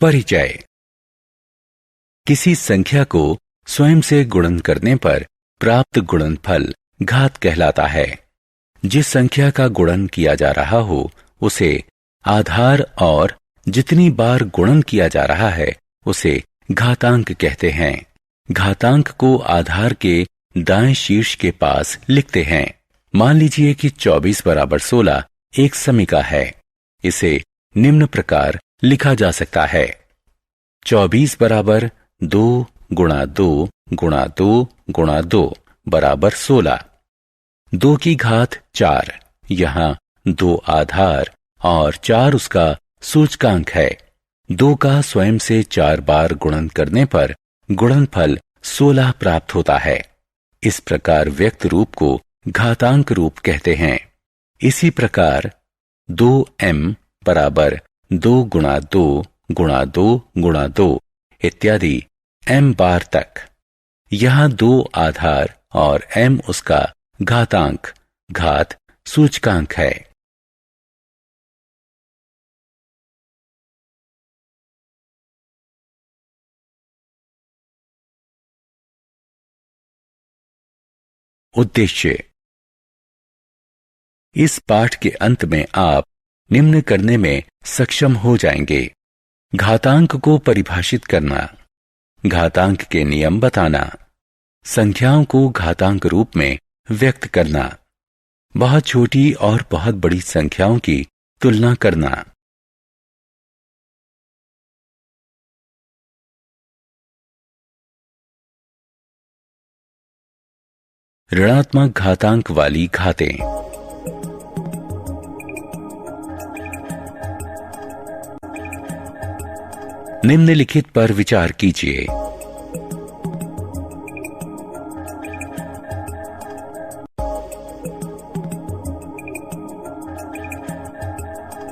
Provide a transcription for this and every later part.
परिचय। किसी संख्या को स्वयं से गुणन करने पर प्राप्त गुणनफल घात कहलाता है। जिस संख्या का गुणन किया जा रहा हो उसे आधार और जितनी बार गुणन किया जा रहा है उसे घातांक कहते हैं। घातांक को आधार के दाएं शीर्ष के पास लिखते हैं। मान लीजिए कि 24 बराबर 16 एक समीका है। इसे निम्न प्रकार लिखा जा सकता है। 24 बराबर 2 गुणा 2 गुणा 2 गुणा 2 बराबर 16। 2 की घात 4, यहाँ 2 आधार और 4 उसका सूचकांक है। 2 का स्वयं से 4 बार गुणन करने पर गुणनफल 16 प्राप्त होता है। इस प्रकार व्यक्त रूप को घातांक रूप कहते हैं। इसी प्रकार 2m बराबर 2 गुणा 2 गुणा 2 गुणा 2 इत्यादि m बार तक। यहाँ 2 आधार और m उसका घातांक घात सूचकांक है। उद्देश्य। इस पाठ के अंत में आप निम्न करने में सक्षम हो जाएंगे: घातांक को परिभाषित करना, घातांक के नियम बताना, संख्याओं को घातांक रूप में व्यक्त करना, बहुत छोटी और बहुत बड़ी संख्याओं की तुलना करना। ऋणात्मक घातांक वाली घातें। निम्नलिखित पर विचार कीजिए।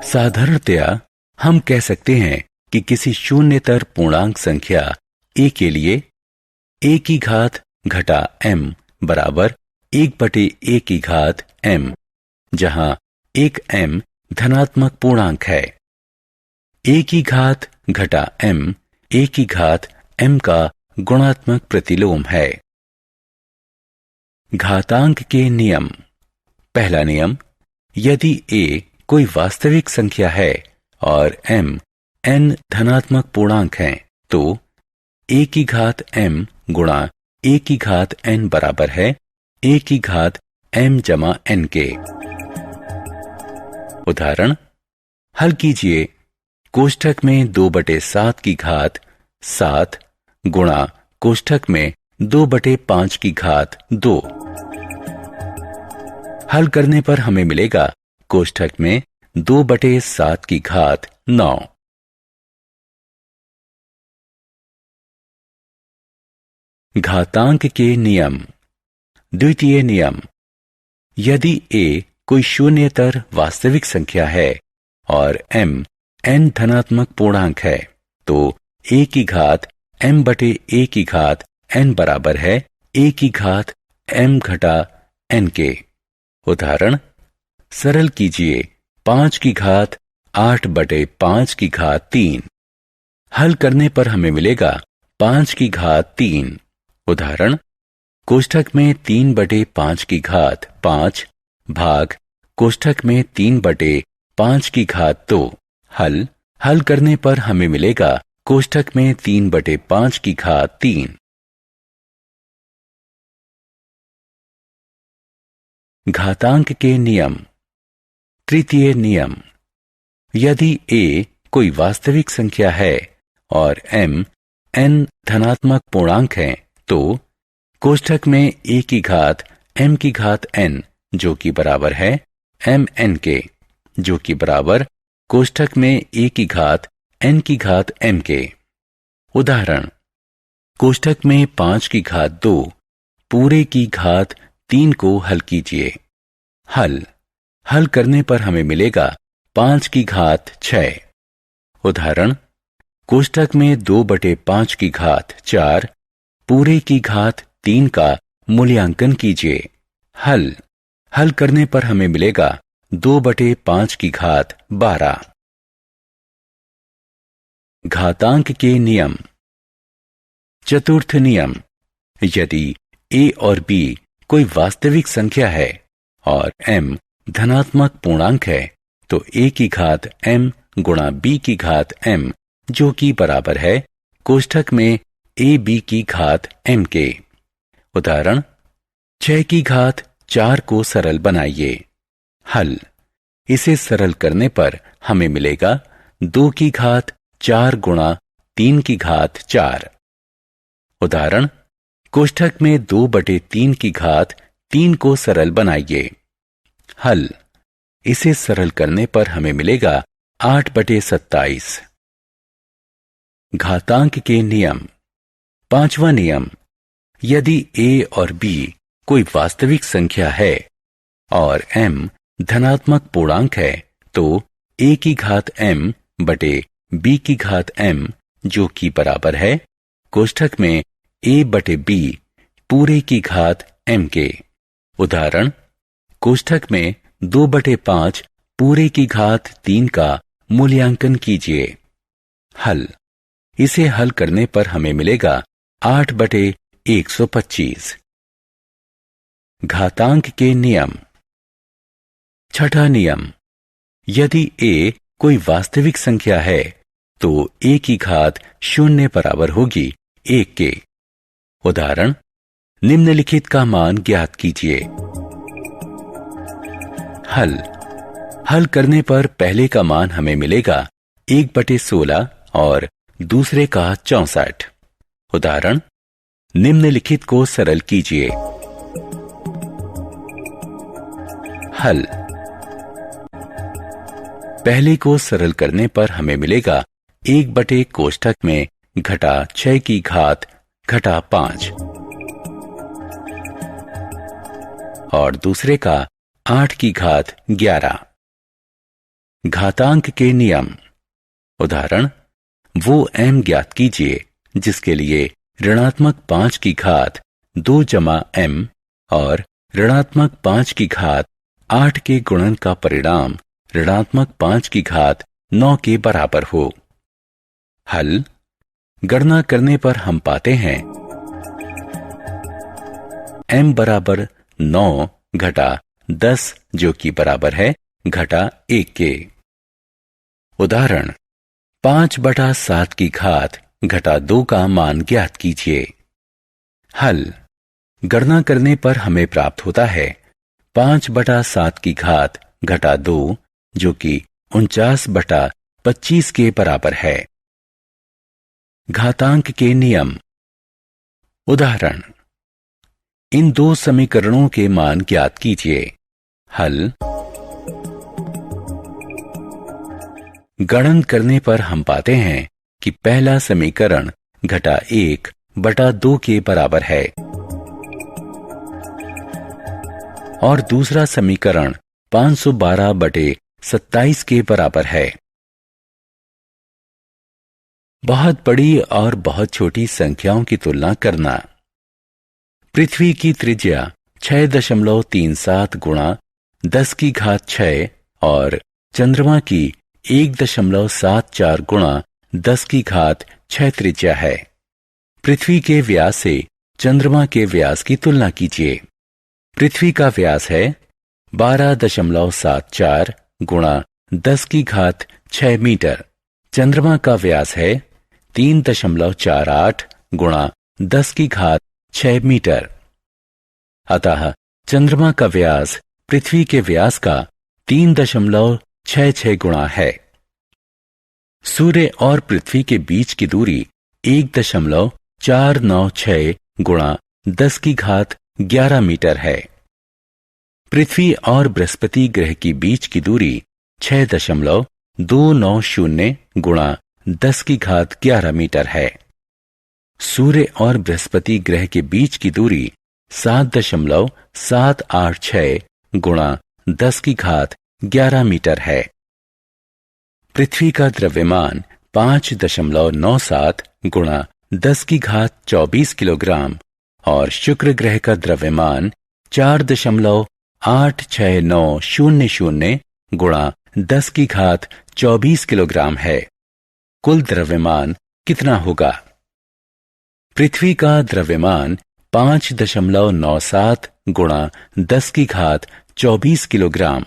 साधारणतया हम कह सकते हैं कि किसी शून्यतर पूर्णांक संख्या a के लिए a की घात घटा m बराबर 1/a की घात m, जहां एक m धनात्मक पूर्णांक है। a की घात घटा m a की घात m का गुणात्मक प्रतिलोम है। घातांक के नियम। पहला नियम, यदि a कोई वास्तविक संख्या है और m n धनात्मक पूर्णांक हैं तो a की घात m गुणा a की घात n बराबर है a की घात m जमा n के। उदाहरण, हल कीजिए। कोष्ठक में 2/7 की घात 7 गुणा कोष्ठक में 2/5 की घात 2। हल करने पर हमें मिलेगा कोष्ठक में 2/7 की घात 9। घातांक के नियम। द्वितीय नियम, यदि a कोई शून्यतर वास्तविक संख्या है और m n धनात्मक पूर्णांक है तो a की घात m/a की घात n बराबर है a की घात m घटा n के। उदाहरण, सरल कीजिए। 5 की घात 8/5 की घात 3। हल करने पर हमें मिलेगा 5 की घात 3। उदाहरण, कोष्ठक में 3/5 की घात 5 भाग कोष्ठक में 3/5 की घात 2। हल करने पर हमें मिलेगा कोष्ठक में 3/5 की घात 3। घातांक के नियम। तृतीय नियम, यदि a कोई वास्तविक संख्या है और m n धनात्मक पूर्णांक है तो कोष्ठक में a की घात m की घात n जो कि बराबर है m n के, जो कि बराबर कोष्ठक में a की घात n की घात m के। उदाहरण, कोष्ठक में 5 की घात 2 पूरे की घात 3 को हल कीजिए। हल करने पर हमें मिलेगा 5 की घात 6। उदाहरण, कोष्ठक में 2/5 की घात 4 पूरे की घात 3 का मूल्यांकन कीजिए। हल करने पर हमें मिलेगा 2/5 की घात 12। घातांक के नियम। चतुर्थ नियम, यदि a और b कोई वास्तविक संख्या है और m धनात्मक पूर्णांक है तो a की घात m गुणा b की घात m, जो कि बराबर है कोष्ठक में ab की घात m के। उदाहरण, 6 की घात 4 को सरल बनाइए। हल, इसे सरल करने पर हमें मिलेगा 2 की घात 4 गुणा 3 की घात 4। उदाहरण, कोष्ठक में 2/3 की घात 3 को सरल बनाइए। हल, इसे सरल करने पर हमें मिलेगा 8/27। घातांक के नियम। पांचवा नियम, यदि a और b कोई वास्तविक संख्या है और m धनात्मक पूर्णांक है तो a की घात m बटे b की घात m, जो कि बराबर है कोष्ठक में a बटे b पूरे की घात m के। उदाहरण, कोष्ठक में 2/5 पूरे की घात 3 का मूल्यांकन कीजिए। हल, इसे हल करने पर हमें मिलेगा 8/125। घातांक के नियम। छठा नियम, यदि a कोई वास्तविक संख्या है तो a की घात 0 बराबर होगी 1 के। उदाहरण, निम्नलिखित का मान ज्ञात कीजिए। हल करने पर पहले का मान हमें मिलेगा 1/16 और दूसरे का 64। उदाहरण, निम्नलिखित को सरल कीजिए। हल, पहले को सरल करने पर हमें मिलेगा 1 कोष्ठक में घटा 6 की घात घटा 5 और दूसरे का 8 की घात 11। घातांक के नियम। उदाहरण, वो m ज्ञात कीजिए जिसके लिए ऋणात्मक 5 की घात 2 जमा m और ऋणात्मक 5 की घात 8 के गुणन का परिणाम ऋणात्मक 5 की घात 9 के बराबर हो। हल, गणना करने पर हम पाते हैं m बराबर 9 घटा 10, जो कि बराबर है घटा 1 के। उदाहरण, 5/7 की घात घटा 2 का मान ज्ञात कीजिए। हल, गणना करने पर हमें प्राप्त होता है 5/7 की घात घटा 2, जो कि 49/25 के बराबर है। घातांक के नियम। उदाहरण, इन दो समीकरणों के मान ज्ञात कीजिए। हल, गणन करने पर हम पाते हैं कि पहला समीकरण घटा 1/2 के बराबर है और दूसरा समीकरण 512/27 के बराबर है। बहुत बड़ी और बहुत छोटी संख्याओं की तुलना करना। पृथ्वी की त्रिज्या 6.37 गुणा 10 की घात 6 और चंद्रमा की 1.74 गुणा 10 की घात 6 त्रिज्या है। पृथ्वी के व्यास से चंद्रमा के व्यास की तुलना कीजिए। पृथ्वी का व्यास है 12.74 गुणा 10 की घात 6 मीटर। चंद्रमा का व्यास है 3.48 गुणा 10 की घात 6 मीटर। अतः चंद्रमा का व्यास पृथ्वी के व्यास का 3.66 गुणा है। सूर्य और पृथ्वी के बीच की दूरी 1.496 गुणा 10 की घात 11 मीटर है। पृथ्वी और बृहस्पति ग्रह की बीच की दूरी 6.290 गुणा 10 की घात 11 मीटर है। सूर्य और बृहस्पति ग्रह के बीच की दूरी 7.786 गुणा 10 की घात 11 मीटर है। पृथ्वी का द्रव्यमान 5.97 गुणा 10 की घात 24 किलोग्राम और शुक्र ग्रह का द्रव्यमान 4.86900 गुणा 10 की घात 24 किलोग्राम है। कुल द्रव्यमान कितना होगा? पृथ्वी का द्रव्यमान 5.97 गुणा 10 की घात 24 किलोग्राम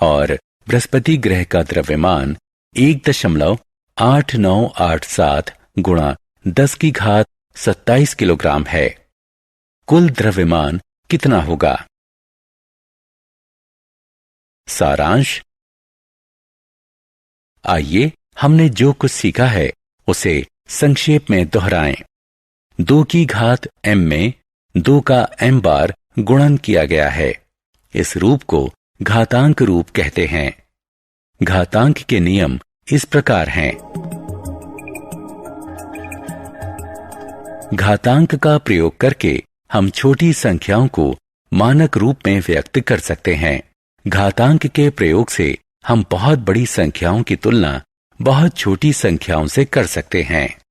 और बृहस्पति ग्रह का द्रव्यमान 1.8987 गुणा 10 की घात 27 किलोग्राम है। कुल द्रव्यमान कितना होगा? सारांश। आइए हमने जो कुछ सीखा है उसे संक्षेप में दोहराएं। 2 की घात m में 2 का m बार गुणन किया गया है। इस रूप को घातांक रूप कहते हैं। घातांक के नियम इस प्रकार हैं। घातांक का प्रयोग करके हम छोटी संख्याओं को मानक रूप में व्यक्त कर सकते हैं। घातांक के प्रयोग से हम बहुत बड़ी संख्याओं की तुलना बहुत छोटी संख्याओं से कर सकते हैं।